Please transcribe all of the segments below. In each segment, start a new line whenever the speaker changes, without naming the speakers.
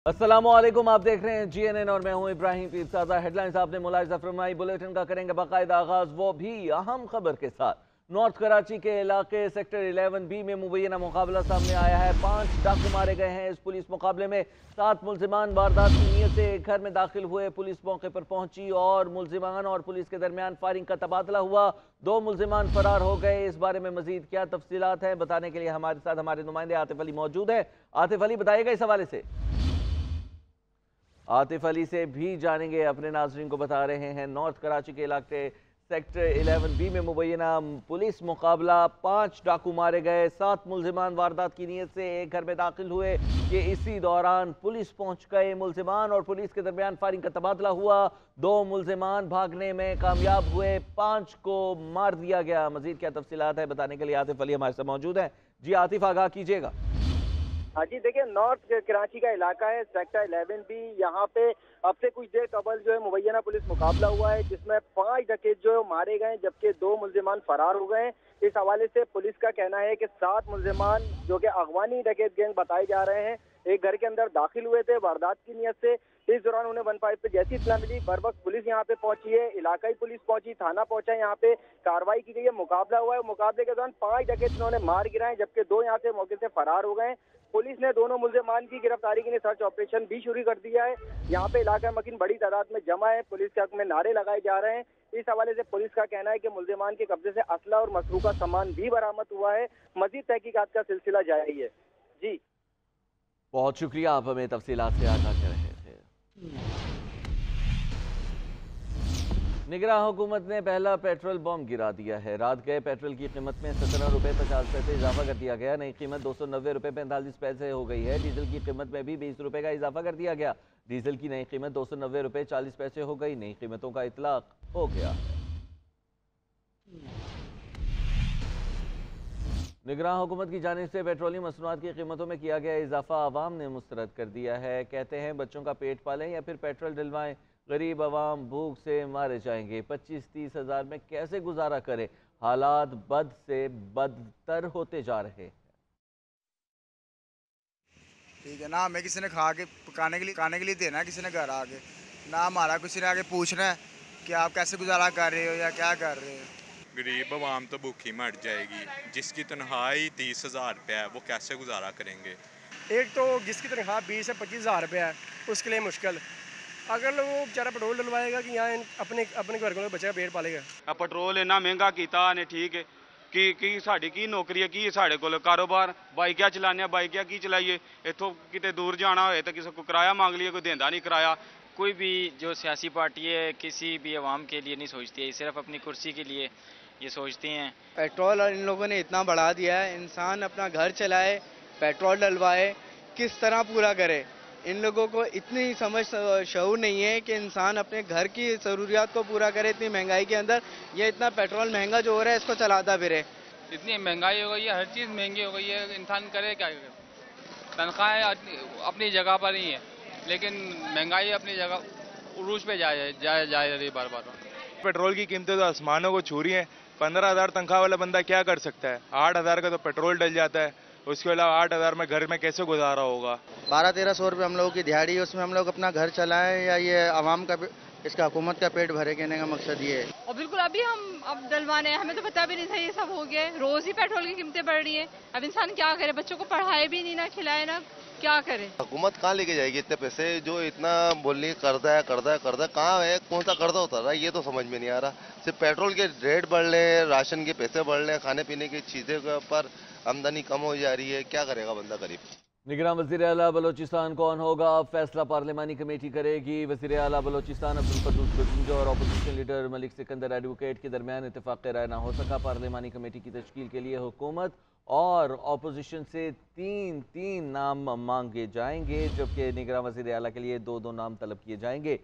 अस्सलामुअलैकुम, आप देख रहे हैं GNN और मैं हूं इब्राहिम पीरजादा। हेडलाइंस आपने मुलाहिजा फरमाई। बुलेटिन का करेंगे बाकायदा आगाज, वो भी अहम खबर के साथ। नॉर्थ कराची के इलाके सेक्टर 11B में मुबैना मुकाबला सामने आया है। 5 डाकू मारे गए हैं इस पुलिस मुकाबले में। 7 मुल्जिमान वारदात की नीयत से एक घर में दाखिल हुए। पुलिस मौके पर पहुंची और मुल्जिमान और पुलिस के दरमियान फायरिंग का तबादला हुआ। 2 मुल्जिमान फरार हो गए। इस बारे में मजीद क्या तफसीलात हैं, बताने के लिए हमारे साथ हमारे नुमाइंदे आतिफ अली मौजूद है। आतिफ अली, बताइएगा इस हवाले से। आतिफ अली से भी जानेंगे, अपने नाज़रीन को बता रहे हैं नॉर्थ कराची के इलाके सेक्टर 11B में मुबैना पुलिस मुकाबला। 5 डाकू मारे गए, 7 मुल्जिमान वारदात की नीयत से एक घर में दाखिल हुए कि इसी दौरान पुलिस पहुंच गए। मुल्जिमान और पुलिस के दरमियान फायरिंग का तबादला हुआ। 2 मुल्जिमान भागने में कामयाब हुए, 5 को मार दिया गया। मजीद क्या तफसीलात है, बताने के लिए आतिफ अली हमारे साथ मौजूद हैं। जी आतिफ, आगाह कीजिएगा।
हाँ जी, देखिए नॉर्थ कराची का इलाका है सेक्टर 11B। यहाँ पे अब से कुछ देर कबल जो है मुबैना पुलिस मुकाबला हुआ है, जिसमें 5 डकैत जो है मारे गए, जबकि 2 मुल्जिमान फरार हो गए। इस हवाले से पुलिस का कहना है कि 7 मुल्जिमान जो कि अगवानी डकैत गैंग बताए जा रहे हैं, एक घर के अंदर दाखिल हुए थे वारदात की नीयत से। इस दौरान उन्हें 15 पे जैसी इत्तला मिली, बर वक्त पुलिस यहाँ पे पहुंची है, इलाकाई पुलिस पहुंची, थाना पहुंचा है, यहाँ पे कार्रवाई की गई है, मुकाबला हुआ है। मुकाबले के दौरान 5 डकैत इन्होंने मार गिराए, जबकि 2 यहाँ से मौके से फरार हो गए। पुलिस ने दोनों मुल्जिमान की गिरफ्तारी के लिए सर्च ऑपरेशन भी शुरू कर दिया है। यहाँ पे इलाका मकीन बड़ी तादाद में जमा है, पुलिस के हक में नारे लगाए जा रहे हैं। इस हवाले से पुलिस का कहना है कि मुल्जिमान के कब्जे से असला और मसरूका सामान भी बरामद हुआ है। मजीद तहकीकात का सिलसिला जारी है। जी
बहुत शुक्रिया, आप हमें तफसीलात से आगाह कर रहे थे। निगरान हुकूमत ने पहला पेट्रोल बम गिरा दिया है। रात गए पेट्रोल की कीमत में 17 रुपये 50 पैसे इजाफा कर दिया गया। नई कीमत 290 रुपये 45 पैसे हो गई है। डीजल की कीमत में भी 20 रुपये का इजाफा कर दिया गया। डीजल की नई कीमत 290 रुपये 40 पैसे हो गई। नई कीमतों का इतलाक हो गया है। निगरान हुकूमत की जानिब से पेट्रोलियम मसनूआत की कीमतों में किया गया इजाफा आवाम ने मुस्तरद कर दिया है। कहते हैं बच्चों का पेट पालें या फिर पेट्रोल डलवाएं, गरीब आवाम भूख से मारे जाएंगे। 25-30 हज़ार में कैसे गुजारा करें, हालात बद से बदतर होते जा रहे हैं।
ठीक है ना, हमें किसी ने खा के खाने के लिए देना है, किसी ने घर आके ना हमारा किसी ने आके पूछना है कि आप कैसे गुजारा कर रहे हो या क्या कर रहे हो।
गरीब आवाम तो भूखी मर जाएगी। जिसकी तनख्वाही 30,000 रुपये है वो कैसे गुजारा करेंगे।
एक तो जिसकी तनख्वाह 20 से 25 हज़ार रुपये है, उसके लिए मुश्किल। अगर वो बेचारा पेट्रोल डलवाएगा कि यहाँ अपने अपने घर को बच्चे का पेट पालेगा।
पेट्रोल इन्ना महंगा किया ने, ठीक है कि साड़ी की नौकरी है, की साढ़े को कारोबार बाइक चलाने, बाइक की चलाइए। इतों कितने दूर जाना हो तो किसी को किराया मांग लिया, कोई देंदा नहीं किराया।
कोई भी जो सियासी पार्टी है किसी भी आवाम के लिए नहीं सोचती है, सिर्फ अपनी कुर्सी के लिए ये सोचती हैं।
पेट्रोल इन लोगों ने इतना बढ़ा दिया है, इंसान अपना घर चलाए, पेट्रोल डलवाए, किस तरह पूरा करे। इन लोगों को इतनी समझ शऊर नहीं है कि इंसान अपने घर की ज़रूरियात को पूरा करे। इतनी महंगाई के अंदर ये इतना पेट्रोल महंगा जो हो रहा है, इसको चलाता फिरे।
इतनी महंगाई हो गई है, हर चीज़ महंगी हो गई है, इंसान करे क्या। तनख्वाहें अपनी जगह पर ही है, लेकिन महंगाई अपनी जगह उरूज पे जा रही बार बार।
पेट्रोल की कीमतें तो आसमानों को छू रही हैं। 15,000 तनख्वाह वाला बंदा क्या कर सकता है। 8,000 का तो पेट्रोल डल जाता है, उसके अलावा 8,000 में घर में कैसे गुजारा होगा।
1200-1300 रुपये हम लोगों की दिहाड़ी है, उसमें हम लोग अपना घर चलाएं या ये आवाम का इसका हुकूमत का पेट भरे, कहने का मकसद ये है।
और बिल्कुल अभी हम अब डलवाने, हमें तो पता भी नहीं था ये सब हो गया। रोज ही पेट्रोल की कीमतें बढ़ रही है। अब इंसान क्या करे, बच्चों को पढ़ाए भी नहीं, ना खिलाए, ना क्या करे।
हुकूमत कहाँ लेके जाएगी इतने पैसे, जो इतना बोलनी कर्जा है कहाँ है, कौन सा कर्जा उतर रहा है, ये तो समझ में नहीं आ रहा। सिर्फ पेट्रोल के रेट बढ़ रहे हैं, राशन के पैसे बढ़ रहे हैं, खाने पीने की चीज़ें पर आमदनी कम हो जा रही है, क्या करेगा बंदा गरीब।
निगरान वज़ीर आला बलोचिस्तान कौन होगा, अब फैसला पार्लिमानी कमेटी करेगी। वज़ीर आला बलोचिस्तान अब्दुल क़ुद्दूस बटुंजा और opposition leader Malik Sikandar advocate के दरमियान इत्तेफाक राय ना हो सका। पार्लिमानी कमेटी की तश्कील के लिए हुकूमत और अपोजिशन से 3 नाम मांगे जाएंगे, जबकि निगरान वज़ीर आला के लिए 2 नाम तलब किए जाएंगे।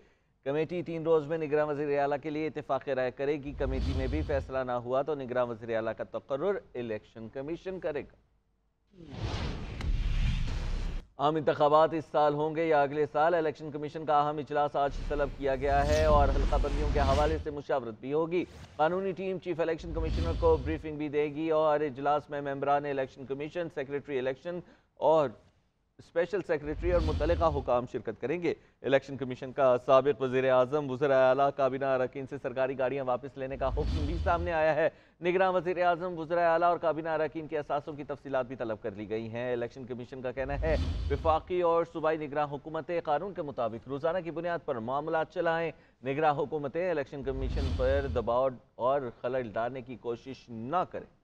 कमेटी 3 रोज़ में निगरान वज़ीर आला के लिए इत्तेफाक राय करेगी। कमेटी में भी फैसला ना हुआ तो निगरान वज़ीर आला का तकर्रुर इलेक्शन कमीशन करेगा। आम इंतखाबात इस साल होंगे या अगले साल, इलेक्शन कमीशन का अहम इजलास आज तलब किया गया है और हल्का बंदियों के हवाले से मुशावरत भी होगी। कानूनी टीम चीफ इलेक्शन कमिश्नर को ब्रीफिंग भी देगी और इजलास में मेंबरान इलेक्शन कमीशन, सेक्रेटरी इलेक्शन और اسپیشل سیکریٹری اور متعلقہ حکام شرکت کریں گے۔ الیکشن کمیشن کا سابق وزیر اعظم، وزراء اعلیٰ، کابینہ اراکین سے سرکاری گاڑیاں واپس لینے کا حکم بھی سامنے آیا ہے۔ نگراں وزیر اعظم، وزراء اعلیٰ اور کابینہ اراکین کے اثاثوں کی تفصیلات بھی طلب کر لی گئی ہیں۔ الیکشن کمیشن کا کہنا ہے وفاقی اور صوبائی نگراں حکومتیں قانون کے مطابق روزانہ کی بنیاد پر معاملات چلائیں۔ نگراں حکومتیں الیکشن کمیشن پر دباؤ اور خلل ڈالنے کی کوشش نہ کریں۔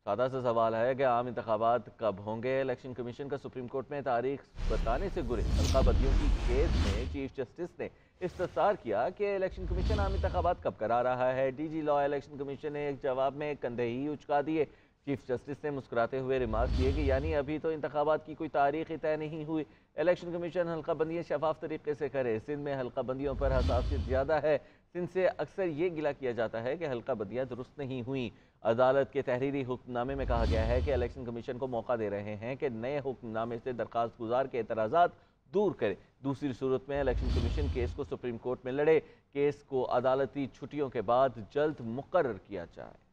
سادہ سا سوال ہے کہ عام انتخابات کب ہوں گے؟ الیکشن کمیشن کا سپریم کورٹ میں تاریخ بتانے سے گریز۔ حلقہ بدیوں کی کیس میں چیف جسٹس نے استفسار کیا کہ الیکشن کمیشن عام انتخابات کب کرا رہا ہے۔ ڈی جی لا الیکشن کمیشن نے ایک جواب میں کندھے ہی اچکا دیے۔ چیف جسٹس نے مسکراتے ہوئے ریمارک کیے کہ یعنی ابھی تو انتخابات کی کوئی تاریخ طے نہیں ہوئی۔ الیکشن کمیشن حلقہ بندیاں شفاف طریقے سے کرے۔ سندھ میں حلقہ بندیوں پر حساسیت زیادہ ہے۔ سندھ سے اکثر یہ گلہ کیا جاتا ہے کہ حلقہ بندیاں درست نہیں ہوئیں۔ عدالت کے تحریری حکم نامے میں کہا گیا ہے کہ الیکشن کمیشن کو موقع دے رہے ہیں کہ نئے حکم نامے سے درخواست گزار کے اعتراضات دور کرے۔ دوسری صورت میں الیکشن کمیشن کیس کو سپریم کورٹ میں لڑے۔ کیس کو عدالتی چھٹیوں کے بعد جلد مقرر کیا جائے۔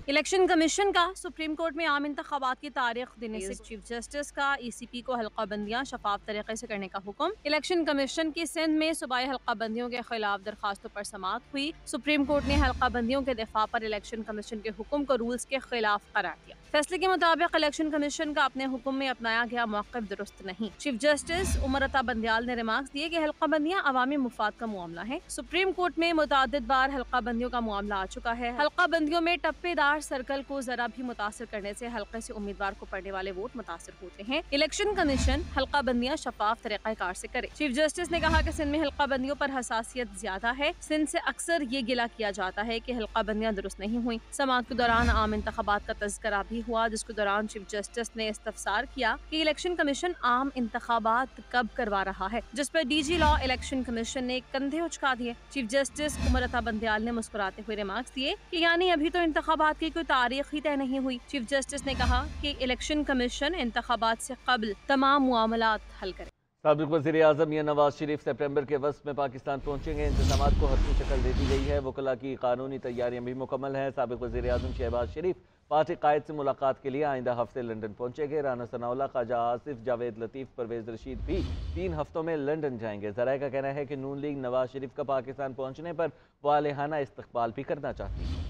الیکشن کمیشن کا سپریم کورٹ میں عام انتخابات کی تاریخ دینے سے چیف جسٹس کا ای سی پی کو حلقہ بندیاں شفاف طریقے سے کرنے کا حکم۔ الیکشن کمیشن کی سندھ میں صوبائی حلقہ بندیوں کے خلاف درخواستوں پر سماعت ہوئی۔ سپریم کورٹ نے حلقہ بندیوں کے دفاع پر الیکشن کمیشن کے حکم کو رولز کے خلاف قرار دیا۔ فیصلے کے مطابق الیکشن کمیشن کا اپنے حکم میں اپنایا گیا موقف درست نہیں۔ چیف جسٹس عمر عطا بندیال نے ریمارکس دیے کہ حلقہ بندیاں عوامی مفاد کا معاملہ ہے۔ سپریم کورٹ میں متعدد بار حلقہ بندیوں کا معاملہ آ چکا ہے۔ حلقہ بندیوں میں ٹپے دار سرکل کو ذرا بھی متاثر کرنے سے حلقے سے امیدوار کو پڑنے والے ووٹ متاثر ہوتے ہیں۔ الیکشن کمیشن حلقہ بندیاں شفاف طریقہ کار سے کرے۔ چیف جسٹس نے کہا کہ سندھ میں حلقہ بندیوں پر حساسیت زیادہ ہے۔ سندھ سے اکثر یہ گلہ کیا جاتا ہے کہ حلقہ بندیاں درست نہیں ہوئیں۔ سماعت کے دوران عام انتخابات کا تذکرہ بھی ہوا، جس کے دوران چیف جسٹس نے استفسار کیا کہ الیکشن کمیشن عام انتخابات کب کروا رہا ہے، جس پر ڈی جی لا الیکشن کمیشن نے کندھے اچکا دیے۔ چیف جسٹس عمر عطا بندیال نے مسکراتے ہوئے ریمارکس دیے کہ یعنی ابھی تو انتخابات کی کوئی تاریخ ہی طے نہیں ہوئی۔ چیف جسٹس نے کہا کہ الیکشن کمیشن انتخابات سے قبل تمام معاملات حل کرے۔
سابق وزیر اعظم میاں نواز شریف سپٹمبر کے وسط میں پاکستان پہنچیں گے۔ انتظامات کو حتمی شکل دے دی گئی ہے۔ وکلاء کی قانونی تیاریاں بھی مکمل ہیں۔ سابق وزیر اعظم شہباز شریف پارٹی قائد سے ملاقات کے لیے آئندہ ہفتے لندن پہنچیں گے۔ رانا ثناء اللہ، خواجہ آصف، جاوید لطیف، پرویز رشید بھی 3 ہفتوں میں لندن جائیں گے۔ ذرائع کا کہنا ہے کہ نون لیگ نواز شریف کا پاکستان پہنچنے پر والہانہ استقبال بھی کرنا چاہتی ہے۔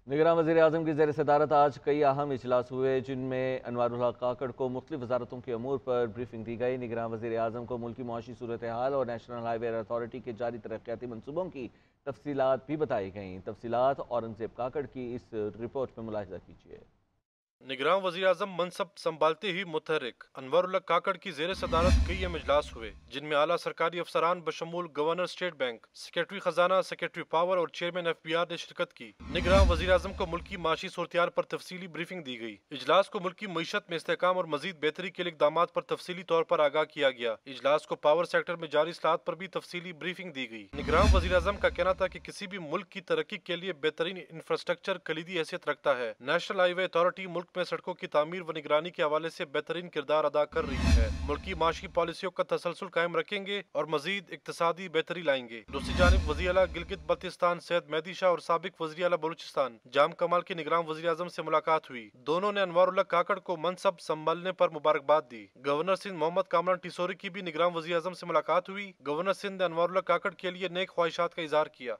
نگراں وزیر اعظم کی زیر صدارت آج کئی اہم اجلاس ہوئے، جن میں انوار الحق کاکڑ کو مختلف وزارتوں کے امور پر بریفنگ دی گئی۔ نگراں وزیر اعظم کو ملکی معاشی صورتحال اور نیشنل ہائی وے اتھارٹی کے جاری ترقیاتی منصوبوں کی تفصیلات بھی بتائی گئیں۔ تفصیلات اورنگزیب کاکڑ کی اس رپورٹ میں ملاحظہ کیجیے۔
نگراں وزیر اعظم منصب سنبھالتے ہی متحرک انوار الحق کاکڑ کی زیر صدارت کئی اہم اجلاس ہوئے، جن میں اعلیٰ سرکاری افسران بشمول گورنر اسٹیٹ بینک، سیکریٹری خزانہ، سیکریٹری پاور اور چیئرمین ایف بی آر نے شرکت کی۔ نگراں وزیر اعظم کو ملکی معاشی صورتحال پر تفصیلی بریفنگ دی گئی۔ اجلاس کو ملکی معیشت میں استحکام اور مزید بہتری کے لیے اقدامات پر تفصیلی طور پر آگاہ کیا گیا۔ اجلاس کو پاور سیکٹر میں جاری اصلاحات پر بھی تفصیلی بریفنگ دی گئی۔ نگراں وزیر اعظم کا کہنا تھا کہ کسی بھی ملک کی ترقی کے لیے بہترین انفراسٹرکچر کلیدی حیثیت رکھتا ہے۔ نیشنل ہائی وے اتھارٹی ملک میں سڑکوں کی تعمیر و نگرانی کے حوالے سے بہترین کردار ادا کر رہی ہے۔ ملکی معاشی پالیسیوں کا تسلسل قائم رکھیں گے اور مزید اقتصادی بہتری لائیں گے۔ دوسری جانب وزیر اعلیٰ گلگت بلتستان سید مہدی شاہ اور سابق وزیر اعلیٰ بلوچستان جام کمال کی نگراں وزیر اعظم سے ملاقات ہوئی۔ دونوں نے انوار الحق کاکڑ کو منصب سنبھالنے پر مبارکباد دی۔ گورنر سندھ محمد کامران ٹیسوری کی بھی نگراں وزیر اعظم سے ملاقات ہوئی۔ گورنر سندھ نے انوار الحق کاکڑ کے لیے نیک خواہشات کا اظہار کیا۔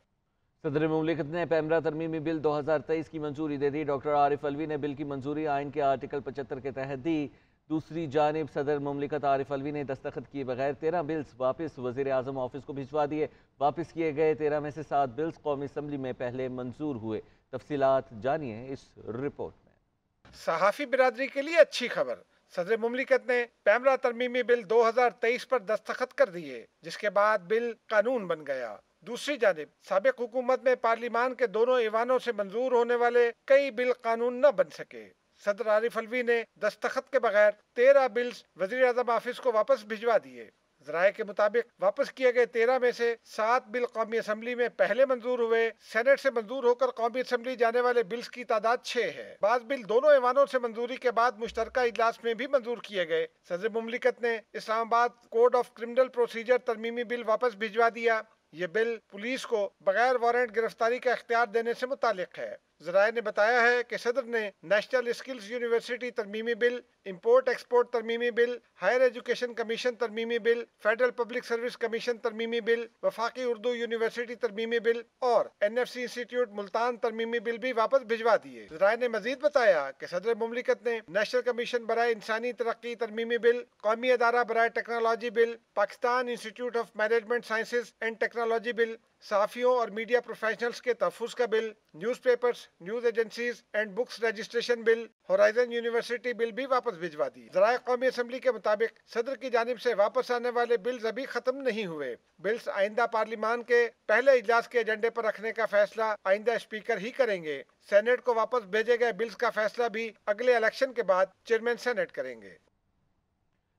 صدر مملکت نے پیمرا ترمیمی بل 2023 کی منظوری دے دی۔ ڈاکٹر عارف الوی نے بل کی منظوری آئین کے آرٹیکل 75 کے تحت دی۔ دوسری جانب صدر مملکت عارف الوی نے دستخط کیے بغیر 13 بلز واپس وزیر اعظم آفس کو بھجوا دیے۔ واپس کیے گئے 13 میں سے 7 بلز قومی اسمبلی میں پہلے منظور ہوئے۔ تفصیلات جانیے اس رپورٹ میں۔
صحافی برادری کے لیے اچھی خبر، صدر مملکت نے پیمرا ترمیمی بل 2023 پر دستخط کر دیے، جس کے بعد بل قانون بن گیا۔ دوسری جانب سابق حکومت میں پارلیمان کے دونوں ایوانوں سے منظور ہونے والے کئی بل قانون نہ بن سکے۔ صدر عارف الوی نے دستخط کے بغیر 13 بلز وزیر اعظم آفس کو واپس بھجوا دیے۔ ज़राए के मुताबिक वापस किए गए 13 में से 7 बिल कौमी असम्बली में पहले मंजूर हुए। सेनेट से मंजूर होकर कौमी असम्बली जाने वाले बिल्स की तादाद 6 है। बाज़ बिल दोनों ऐवानों से मंजूरी के बाद मुश्तरका इजलास में भी मंजूर किए गए। सदर मुमलिकत ने Islamabad code of criminal procedure तरमीमी बिल वापस भिजवा दिया। ये बिल पुलिस को बगैर वारंट गिरफ्तारी का इख्तियार देने से मुतालिक है। ज़राए ने बताया है कि सदर ने नेशनल स्किल्स यूनिवर्सिटी तरमीमी बिल, इंपोर्ट एक्सपोर्ट तरमीमी बिल, हायर एजुकेशन कमीशन तरमीमी bill, federal public service commission तरमीमी बिल, वफाकी उर्दू यूनिवर्सिटी तरमीमी बिल और NFC इंस्टीट्यूट मुल्तान तरमीमी बिल भी वापस भिजवा दिए। ज़राए ने मजीद बताया कि सदर मुमलिकत ने नेशनल कमीशन बराए इंसानी तरक्की तरमीमी बिल, कौमी अदारा बराए technology bill, Pakistan institute of management sciences and technology bill, साफियों और मीडिया प्रोफेशनल्स के तहफ़्फ़ुज़ का bill, newspapers, news agencies and books registration bill, horizon university bill भी वापस भिजवा दी। ज़राए कौमी असम्बली के मुताबिक सदर की जानिब से वापस आने वाले बिल्स अभी खत्म नहीं हुए। बिल्स आइंदा पार्लिमान के पहले इजलास के एजेंडे पर रखने का फैसला आइंदा स्पीकर ही करेंगे। सेनेट को वापस भेजे गए बिल्स का फैसला भी अगले इलेक्शन के बाद चेयरमैन सेनेट करेंगे।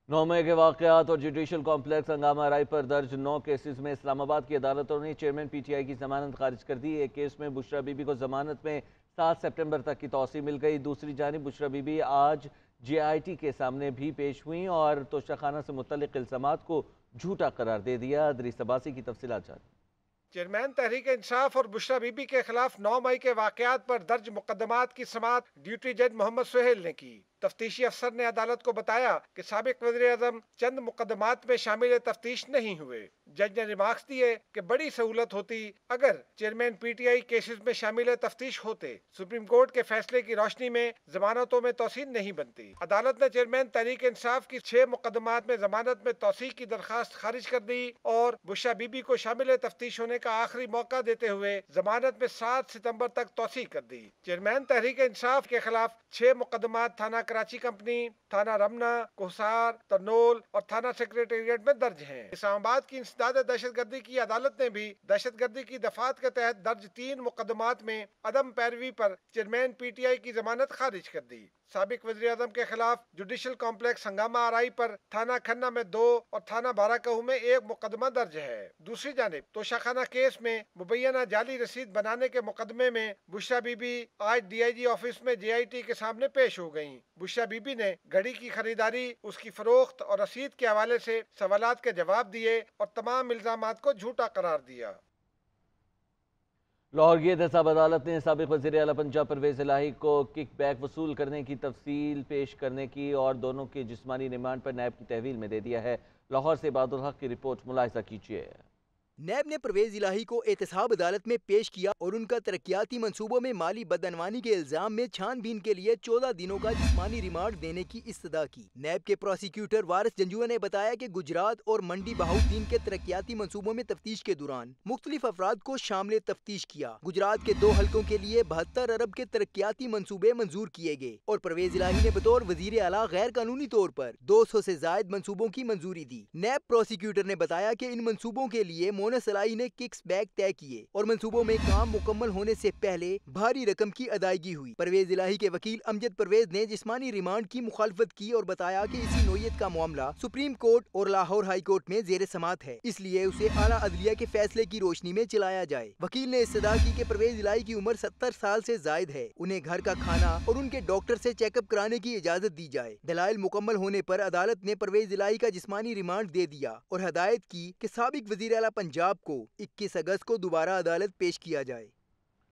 9 मई के वाक़यात और जुडिशल कॉम्प्लेक्स हंगामा आरई पर दर्ज 9 केसेस में इस्लामाबाद की अदालतों ने चेयरमैन PTI की जमानत खारिज कर दी। एक केस में बुशरा बीबी को जमानत में 7 सितंबर तक की तौसीह मिल गई। दूसरी जानिब बुशरा बीबी आज JIT के सामने भी पेश हुई और तोशाखाना से मुतल्लिक इल्ज़ामात को झूठा करार दे दिया। अदरीस अब्बासी की तफसीलात जारी।
चेयरमैन तहरीक इंसाफ और बुशरा बीबी के खिलाफ 9 मई के वाक़यात पर दर्ज मुकदमात की समाअत ड्यूटी जज मोहम्मद सुहेल ने की। तफ्तीशी अफसर ने अदालत को बताया कि साबिक वज़ीर-ए-आज़म चंद मुकदमात में शामिल तफ्तीश नहीं हुए। जज ने रिमार्क्स दिए कि बड़ी सहूलत होती अगर चेयरमैन PTI केसेस में शामिल तफ्तीश होते। सुप्रीम कोर्ट के फैसले की रोशनी में जमानतों में तौसीह नहीं बनती। अदालत ने चेयरमैन तहरीक इंसाफ की 6 मुकदमात में जमानत में तौसीह की दरखास्त खारिज कर दी और बुशरा बीबी को शामिल तफ्तीश होने का आखिरी मौका देते हुए जमानत में 7 सितंबर तक तौसीह कर दी। चेयरमैन तहरीक इंसाफ के खिलाफ 6 मुकदमात थाना कराची कंपनी, थाना रमना, कोहसार, तरनोल और थाना सेक्रेटेरिएट में दर्ज हैं। इस्लामाबाद की इंसदाद दहशतगर्दी की अदालत ने भी दहशतगर्दी की दफात के तहत दर्ज 3 मुकदमात में अदम पैरवी पर चेयरमैन PTI की जमानत खारिज कर दी। साबिक वज़ीर-ए-आज़म के खिलाफ जुडिशल कॉम्प्लेक्स हंगामा आरई पर थाना खन्ना में 2 और थाना बाराकहू में 1 मुकदमा दर्ज है। दूसरी जानिब तोशाखाना केस में मुबैना जाली रसीद बनाने के मुकदमे में बुशरा बीबी आज DIG ऑफिस में JIT के सामने पेश हो गयी। बुशरा बीबी ने घड़ी की खरीदारी, उसकी फरोख्त और रसीद के हवाले से सवालात के जवाब दिए और तमाम इल्जामात को झूठा करार दिया।
लाहौर की एहतसाब अदालत ने साबिक वज़ीर आला पंजाब परवेज़ इलाही को किक बैक वसूल करने की तफसील पेश करने की और दोनों के जिस्मानी रिमांड पर नैब की तहवील में दे दिया है। लाहौर से इबादुल हक की रिपोर्ट मुलाहिजा कीजिए।
नैब ने परवेज इलाही को एहतसाब अदालत में पेश किया और उनका तरक्याती मंसूबों में माली बदअनवानी के इल्जाम में छानबीन के लिए 14 दिनों का जिस्मानी रिमांड देने की इस्तदा की। नैब के प्रोसिक्यूटर वारिस जंजुआ ने बताया कि गुजरात और मंडी बहाउद्दीन के तरक्याती मंसूबों में तफ्तीश के दौरान मुख्तलिफ अफराद को शामिल तफ्तीश किया। गुजरात के 2 हल्कों के लिए 72 अरब के तरक्याती मंसूबे मंजूर किए गए और परवेज इलाही ने बतौर वजीर आला गैर कानूनी तौर पर 200 से जायद मंसूबों की मंजूरी दी। नैब प्रोसिक्यूटर ने बताया कि इन मंसूबों के लिए मोनस इलाही ने किक्स बैक तय किए और मंसूबों में काम मुकम्मल होने से पहले भारी रकम की अदायगी हुई। परवेज इलाही के वकील अमजद परवेज ने जिस्मानी रिमांड की मुखालफत की और बताया कि इसी नोयत का मामला सुप्रीम कोर्ट और लाहौर हाई कोर्ट में जेर समात है, इसलिए उसे आला अदलिया के फैसले की रोशनी में चलाया जाए। वकील ने इस्तदा की कि परवेज इलाही की उम्र 70 साल से जायद है, उन्हें घर का खाना और उनके डॉक्टर से चेकअप कराने की इजाजत दी जाए। दलाइल मुकम्मल होने पर अदालत ने परवेज इलाही का जिस्मानी रिमांड दे दिया और हदायत की कि साबिक वजीर आला पंजाब को 21 अगस्त को दोबारा अदालत पेश किया जाए।